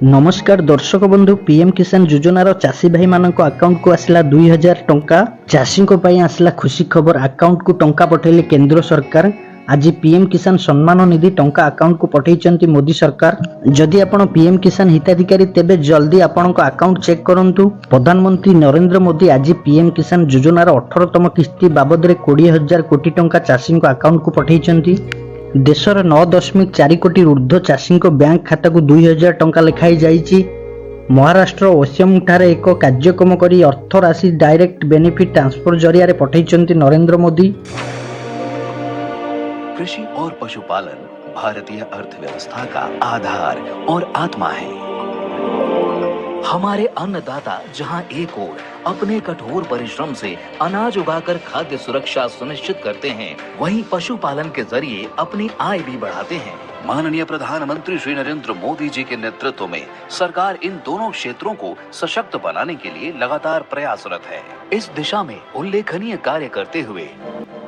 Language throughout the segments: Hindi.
नमस्कार दर्शक बंधु पीएम किसान योजनार चाषी भाई मानक अकाउंट को आसला 2000 टंका। चाषी आसला खुशी खबर अकाउंट को टंका पठेले केंद्र सरकार। आज पीएम किसान सम्मान निधि टंका अकाउंट को पठेइचंती मोदी सरकार। जदि आपण पीएम किसान हिताधिकारी तेबे जल्दी आपणक अकाउंट चेक करंतु। प्रधानमंत्री नरेंद्र मोदी आज पीएम किसान योजनार 18तम किस्ती बाबद 20,000 कोटी टंका चाषी अकाउंट को पठेइचंती। देशर 9.4 कोटी ऊर्ध्व चाषी बैंक खाता को 2,000 टंका लेखाई जाइछि। महाराष्ट्र ओसियम ठारे एक कार्यक्रम करी अर्थ राशि डायरेक्ट बेनिफिट ट्रांसफर जरिया पठेइचंती नरेंद्र मोदी। कृषि और पशुपालन भारतीय अर्थव्यवस्था का आधार और आत्मा है। हमारे अन्नदाता जहां एक ओर अपने कठोर परिश्रम से अनाज उगाकर खाद्य सुरक्षा सुनिश्चित करते हैं, वहीं पशुपालन के जरिए अपनी आय भी बढ़ाते हैं। माननीय प्रधानमंत्री श्री नरेंद्र मोदी जी के नेतृत्व में सरकार इन दोनों क्षेत्रों को सशक्त बनाने के लिए लगातार प्रयासरत है। इस दिशा में उल्लेखनीय कार्य करते हुए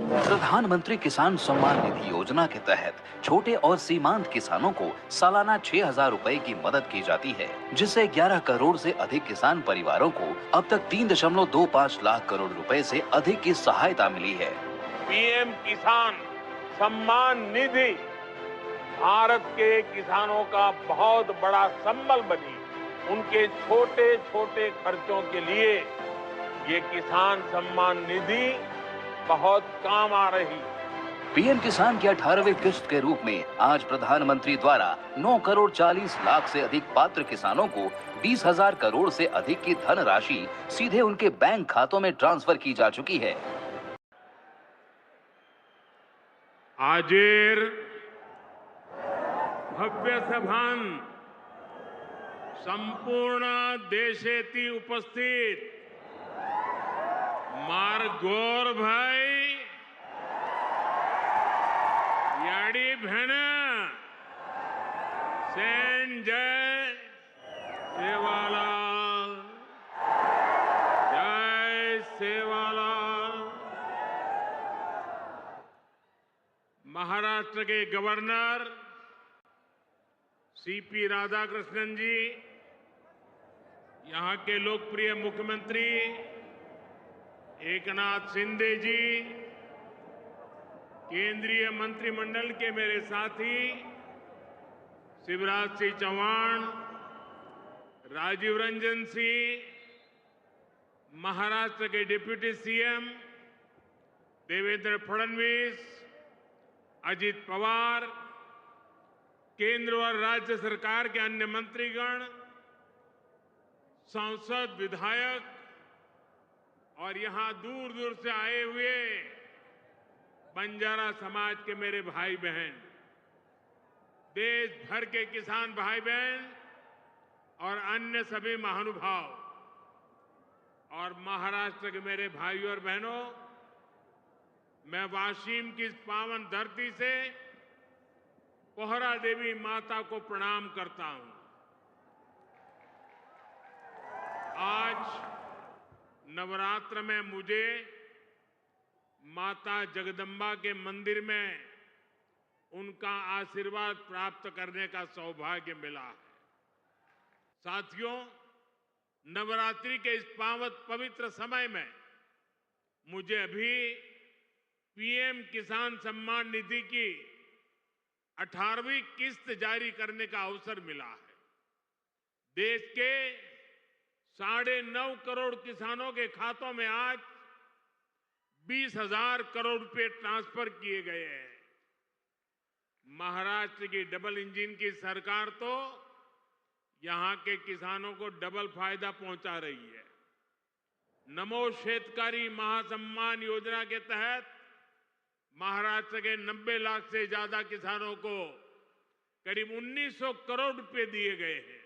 प्रधानमंत्री किसान सम्मान निधि योजना के तहत छोटे और सीमांत किसानों को सालाना 6,000 रुपए की मदद की जाती है, जिससे 11 करोड़ से अधिक किसान परिवारों को अब तक 3.25 लाख करोड़ रुपए से अधिक की सहायता मिली है। पीएम किसान सम्मान निधि भारत के किसानों का बहुत बड़ा संबल बनी। उनके छोटे छोटे खर्चों के लिए ये किसान सम्मान निधि बहुत काम आ रही। पीएम किसान की 18वीं किस्त के रूप में आज प्रधानमंत्री द्वारा 9 करोड़ 40 लाख से अधिक पात्र किसानों को 20,000 करोड़ से अधिक की धनराशि सीधे उनके बैंक खातों में ट्रांसफर की जा चुकी है। आजेर भव्य सभान संपूर्ण देशेती उपस्थित मारगोर भाई याडी भेण सेन जय सेवालाल जय सेवालाल। महाराष्ट्र के गवर्नर सीपी राधाकृष्णन जी, यहाँ के लोकप्रिय मुख्यमंत्री एकनाथ शिंदे जी, केंद्रीय मंत्रिमंडल के मेरे साथी शिवराज सिंह चौहान, राजीव रंजन सिंह, महाराष्ट्र के डिप्टी सीएम देवेंद्र फडणवीस, अजित पवार, केंद्र और राज्य सरकार के अन्य मंत्रीगण, सांसद, विधायक और यहां दूर दूर से आए हुए बंजारा समाज के मेरे भाई बहन, देश भर के किसान भाई बहन और अन्य सभी महानुभाव और महाराष्ट्र के मेरे भाइयों और बहनों, मैं वाशिम की इस पावन धरती से कोहरा देवी माता को प्रणाम करता हूं। आज नवरात्र में मुझे माता जगदम्बा के मंदिर में उनका आशीर्वाद प्राप्त करने का सौभाग्य मिला है। साथियों, नवरात्रि के इस पावन पवित्र समय में मुझे अभी पीएम किसान सम्मान निधि की 18वीं किस्त जारी करने का अवसर मिला है। देश के 9.5 करोड़ किसानों के खातों में आज 20,000 करोड़ रुपए ट्रांसफर किए गए हैं। महाराष्ट्र की डबल इंजन की सरकार तो यहां के किसानों को डबल फायदा पहुंचा रही है। नमो शेतकारी महासम्मान योजना के तहत महाराष्ट्र के 90 लाख से ज्यादा किसानों को करीब 1,900 करोड़ रुपए दिए गए हैं।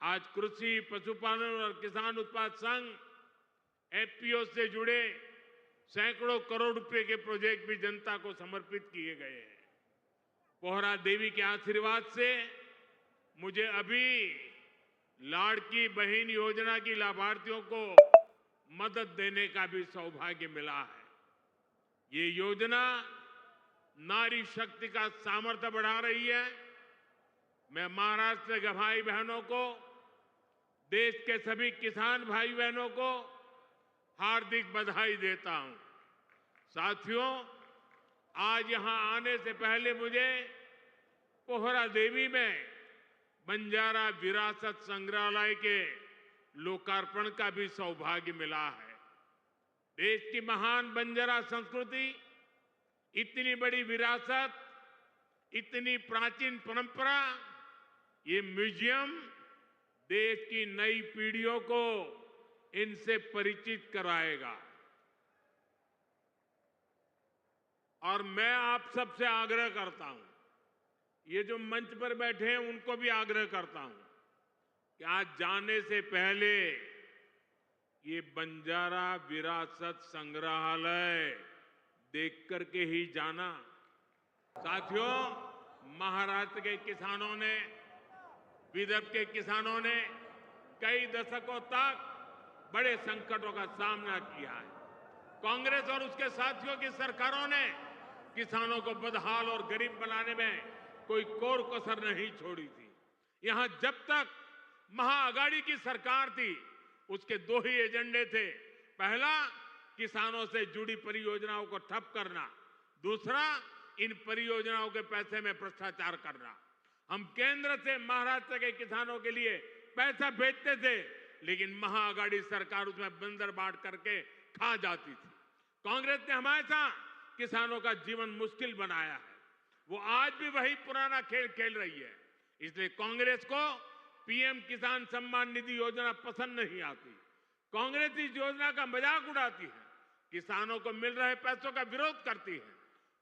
आज कृषि, पशुपालन और किसान उत्पाद संघ एफपीओ से जुड़े सैकड़ों करोड़ रुपए के प्रोजेक्ट भी जनता को समर्पित किए गए हैं। कोहरा देवी के आशीर्वाद से मुझे अभी लाड़की बहन योजना की लाभार्थियों को मदद देने का भी सौभाग्य मिला है। ये योजना नारी शक्ति का सामर्थ्य बढ़ा रही है। मैं महाराष्ट्र के भाई बहनों को, देश के सभी किसान भाई बहनों को हार्दिक बधाई देता हूं। साथियों, आज यहां आने से पहले मुझे पोहरा देवी में बंजारा विरासत संग्रहालय के लोकार्पण का भी सौभाग्य मिला है। देश की महान बंजारा संस्कृति, इतनी बड़ी विरासत, इतनी प्राचीन परंपरा, ये म्यूजियम देश की नई पीढ़ियों को इनसे परिचित कराएगा। और मैं आप सबसे आग्रह करता हूं, ये जो मंच पर बैठे हैं उनको भी आग्रह करता हूं कि आज जाने से पहले ये बंजारा विरासत संग्रहालय देख करके ही जाना। साथियों, महाराष्ट्र के किसानों ने, विदर्भ के किसानों ने कई दशकों तक बड़े संकटों का सामना किया है। कांग्रेस और उसके साथियों की सरकारों ने किसानों को बदहाल और गरीब बनाने में कोई कोर कसर नहीं छोड़ी थी। यहां जब तक महाअघाड़ी की सरकार थी, उसके दो ही एजेंडे थे। पहला, किसानों से जुड़ी परियोजनाओं को ठप करना। दूसरा, इन परियोजनाओं के पैसे में भ्रष्टाचार करना। हम केंद्र से महाराष्ट्र के किसानों के लिए पैसा भेजते थे, लेकिन महाअघाड़ी सरकार उसमें बंदर बांट करके खा जाती थी। कांग्रेस ने हमेशा किसानों का जीवन मुश्किल बनाया है। वो आज भी वही पुराना खेल खेल रही है। इसलिए कांग्रेस को पीएम किसान सम्मान निधि योजना पसंद नहीं आती। कांग्रेस इस योजना का मजाक उड़ाती है, किसानों को मिल रहे पैसों का विरोध करती है,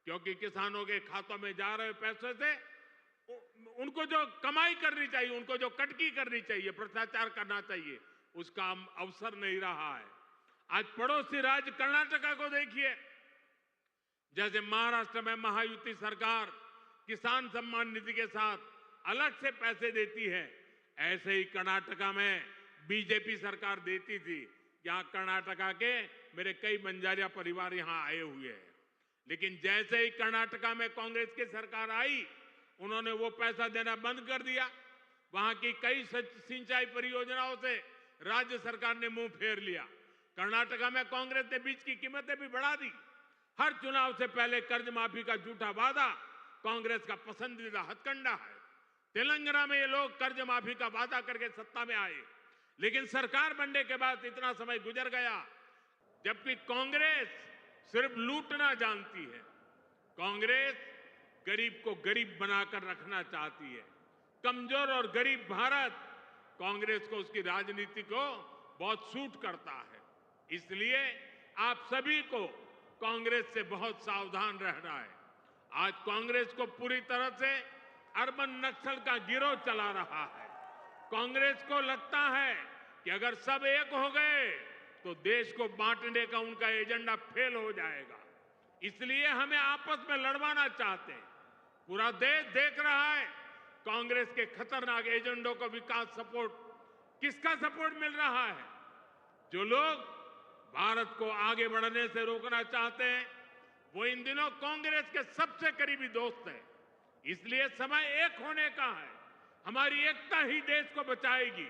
क्योंकि किसानों के खातों में जा रहे पैसों से उनको जो कमाई करनी चाहिए, उनको जो कटकी करनी चाहिए, भ्रष्टाचार करना चाहिए, उसका अवसर नहीं रहा है। आज पड़ोसी राज्य कर्नाटका को देखिए, जैसे महाराष्ट्र में महायुति सरकार किसान सम्मान निधि के साथ अलग से पैसे देती है, ऐसे ही कर्नाटका में बीजेपी सरकार देती थी। यहां कर्नाटका के मेरे कई बंजारिया परिवार यहां आए हुए हैं। लेकिन जैसे ही कर्नाटका में कांग्रेस की सरकार आई, उन्होंने वो पैसा देना बंद कर दिया। वहां की कई सिंचाई परियोजनाओं से राज्य सरकार ने मुंह फेर लिया। कर्नाटका में कांग्रेस ने बीज की कीमतें भी बढ़ा दी। हर चुनाव से पहले कर्ज माफी का झूठा वादा कांग्रेस का पसंदीदा हथकंडा है। तेलंगाना में ये लोग कर्ज माफी का वादा करके सत्ता में आए, लेकिन सरकार बनने के बाद इतना समय गुजर गया, जबकि कांग्रेस सिर्फ लूटना जानती है। कांग्रेस गरीब को गरीब बनाकर रखना चाहती है। कमजोर और गरीब भारत कांग्रेस को उसकी राजनीति को बहुत सूट करता है। इसलिए आप सभी को कांग्रेस से बहुत सावधान रहना है। आज कांग्रेस को पूरी तरह से अर्बन नक्सल का गिरोह चला रहा है। कांग्रेस को लगता है कि अगर सब एक हो गए तो देश को बांटने का उनका एजेंडा फेल हो जाएगा। इसलिए हमें आपस में लड़वाना चाहते हैं। पूरा देश देख रहा है कांग्रेस के खतरनाक एजेंडों को विकास सपोर्ट, किसका सपोर्ट मिल रहा है। जो लोग भारत को आगे बढ़ने से रोकना चाहते हैं, वो इन दिनों कांग्रेस के सबसे करीबी दोस्त हैं। इसलिए समय एक होने का है। हमारी एकता ही देश को बचाएगी।